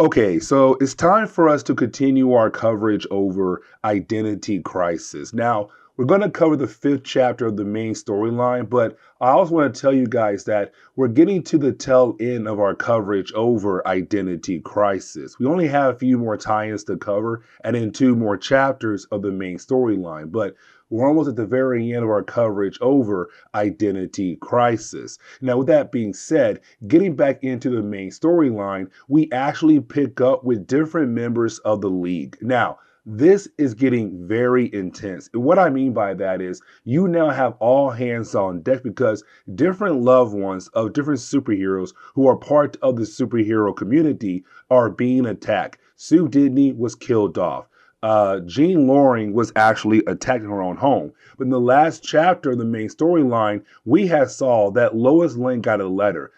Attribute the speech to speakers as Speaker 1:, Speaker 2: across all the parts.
Speaker 1: Okay, so it's time for us to continue our coverage over identity crisis. Now, we're going to cover the fifth chapter of the main storyline, but I also want to tell you guys that we're getting to the tail end of our coverage over identity crisis. We only have a few more tie-ins to cover and then two more chapters of the main storyline, but we're almost at the very end of our coverage over identity crisis. Now, with that being said, getting back into the main storyline, we actually pick up with different members of the league. Now, this is getting very intense. And what I mean by that is you now have all hands on deck because different loved ones of different superheroes who are part of the superhero community are being attacked. Sue Didney was killed off. Jean Loring was actually attacked in her own home. But in the last chapter of the main storyline, we had saw that Lois Lane got a letter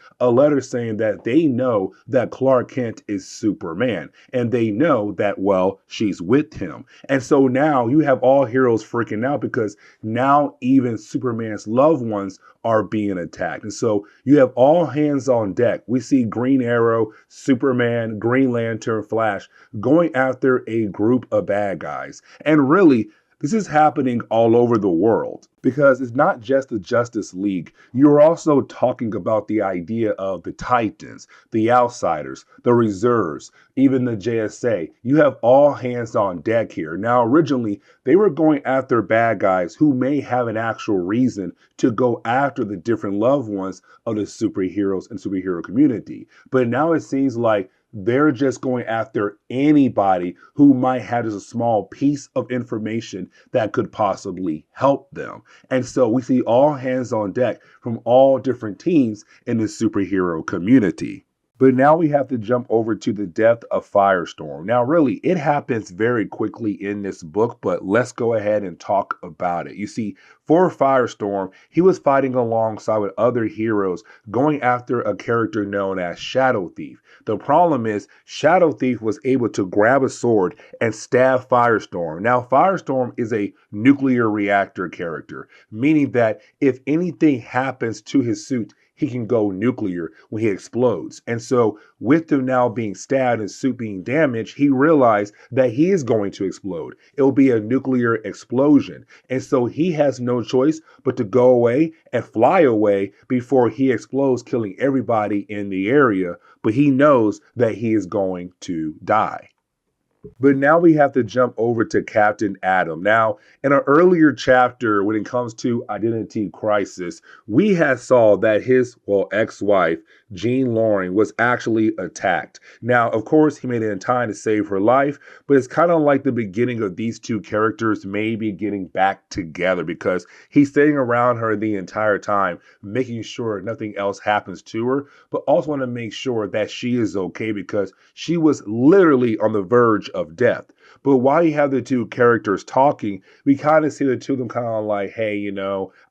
Speaker 1: saying that they know that Clark Kent is Superman, and they know that, well, she's with him. And so now you have all heroes freaking out because now even Superman's loved ones are being attacked. And so you have all hands on deck. We see Green Arrow, Superman, Green Lantern, Flash going after a group of bad guys. And really, this is happening all over the world because it's not just the Justice League. You're also talking about the idea of the Titans, the Outsiders, the Reserves, even the JSA. You have all hands on deck here. Now, originally, they were going after bad guys who may have an actual reason to go after the different loved ones of the superheroes and superhero community. But now it seems like they're just going after anybody who might have just a small piece of information that could possibly help them. And so we see all hands on deck from all different teams in the superhero community. But now we have to jump over to the death of Firestorm. Now, really, it happens very quickly in this book, but let's go ahead and talk about it. You see, for Firestorm, he was fighting alongside with other heroes, going after a character known as Shadow Thief. The problem is, Shadow Thief was able to grab a sword and stab Firestorm. Now, Firestorm is a nuclear reactor character, meaning that if anything happens to his suit, he can go nuclear when he explodes. And so with him now being stabbed and suit being damaged, he realized that he is going to explode. It will be a nuclear explosion. And so he has no choice but to go away and fly away before he explodes, killing everybody in the area. But he knows that he is going to die. But now we have to jump over to Captain Atom. Now, in an earlier chapter, when it comes to identity crisis, we had saw that his, ex-wife, Jean Loring, was actually attacked. Now, of course, he made it in time to save her life, but it's kind of like the beginning of these two characters maybe getting back together because he's staying around her the entire time, making sure nothing else happens to her, but also want to make sure that she is okay because she was literally on the verge of death. But while you have the two characters talking, we kind of see the two of them kind of like, hey,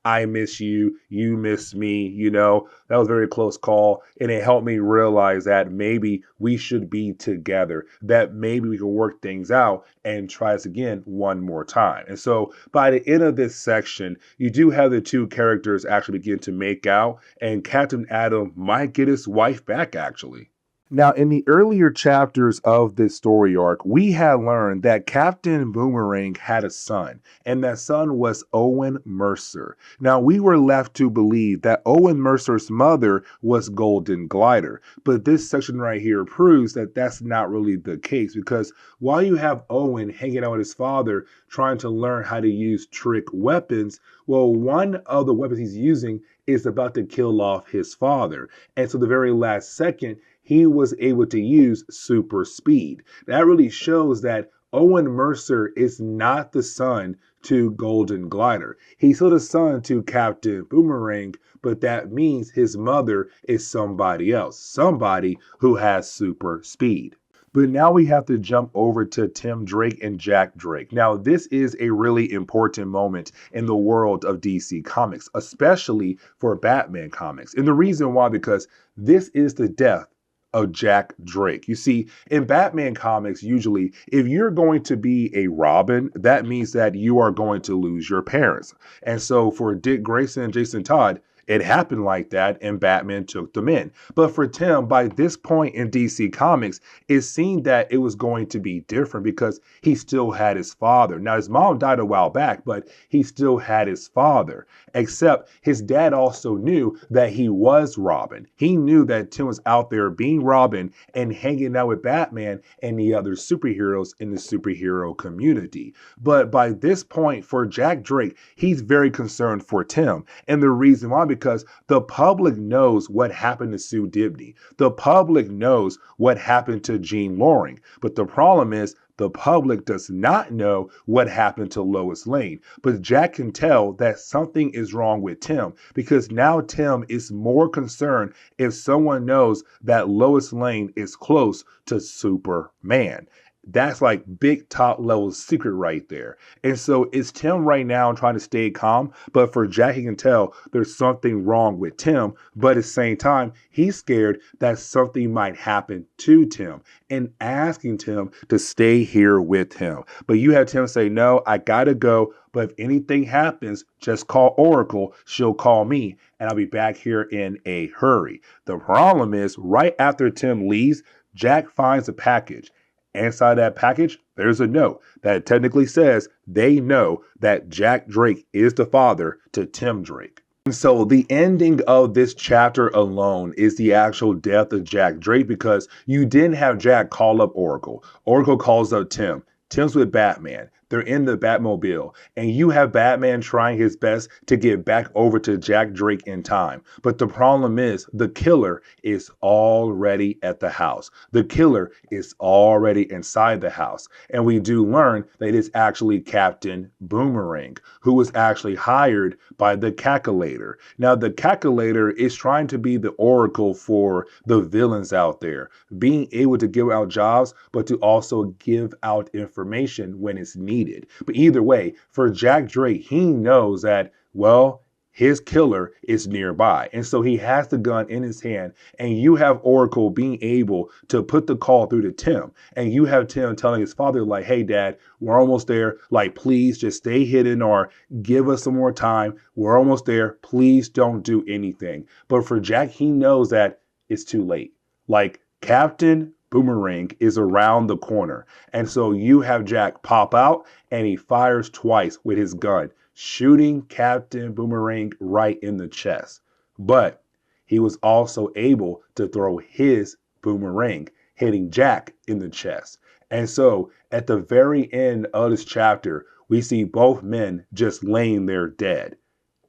Speaker 1: I miss you, you miss me, that was a very close call. And it helped me realize that maybe we should be together, that maybe we can work things out and try this again one more time. And so by the end of this section, you do have the two characters actually begin to make out, and Captain Atom might get his wife back, actually. Now, in the earlier chapters of this story arc, we had learned that Captain Boomerang had a son, and that son was Owen Mercer. Now, we were left to believe that Owen Mercer's mother was Golden Glider, but this section right here proves that that's not really the case, because while you have Owen hanging out with his father trying to learn how to use trick weapons, well, one of the weapons he's using is about to kill off his father. And so the very last second, he was able to use super speed. That really shows that Owen Mercer is not the son to Golden Glider. He's still the son to Captain Boomerang, but that means his mother is somebody else, somebody who has super speed. But now we have to jump over to Tim Drake and Jack Drake. Now, this is a really important moment in the world of DC Comics, especially for Batman comics. And the reason why, because this is the death of Jack Drake. You see, in Batman comics, usually, if you're going to be a Robin, that means that you are going to lose your parents. And so for Dick Grayson and Jason Todd, it happened like that and Batman took them in. But for Tim, by this point in DC Comics, it seemed that it was going to be different because he still had his father. Now, his mom died a while back, but he still had his father, except his dad also knew that he was Robin. He knew that Tim was out there being Robin and hanging out with Batman and the other superheroes in the superhero community. But by this point, for Jack Drake, he's very concerned for Tim. And the reason why, because the public knows what happened to Sue Dibney. The public knows what happened to Jean Loring. But the problem is, the public does not know what happened to Lois Lane, but Jack can tell that something is wrong with Tim because now Tim is more concerned if someone knows that Lois Lane is close to Superman. That's like big top level secret right there. And so it's Tim right now trying to stay calm, but for Jack, he can tell there's something wrong with Tim, but at the same time, he's scared that something might happen to Tim and asking Tim to stay here with him. But you have Tim say, no, I gotta go. But if anything happens, just call Oracle. She'll call me and I'll be back here in a hurry. The problem is right after Tim leaves, Jack finds a package. Inside that package, there's a note that technically says they know that Jack Drake is the father to Tim Drake. And so the ending of this chapter alone is the actual death of Jack Drake because you didn't have Jack call up Oracle. Oracle calls up Tim. Tim's with Batman. They're in the Batmobile, and you have Batman trying his best to get back over to Jack Drake in time. But the problem is the killer is already at the house. The killer is already inside the house. And we do learn that it's actually Captain Boomerang, who was actually hired by the Calculator. Now, the Calculator is trying to be the oracle for the villains out there, being able to give out jobs, but to also give out information when it's needed. But either way, for Jack Drake, he knows that, well, his killer is nearby. And so he has the gun in his hand. And you have Oracle being able to put the call through to Tim. And you have Tim telling his father, like, hey, Dad, we're almost there. Like, please just stay hidden or give us some more time. We're almost there. Please don't do anything. But for Jack, he knows that it's too late. Like, Captain Boomerang is around the corner. And so you have Jack pop out and he fires twice with his gun, shooting Captain Boomerang right in the chest. But he was also able to throw his boomerang, hitting Jack in the chest. And so at the very end of this chapter, we see both men just laying there dead.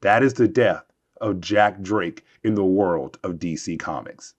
Speaker 1: That is the death of Jack Drake in the world of DC Comics.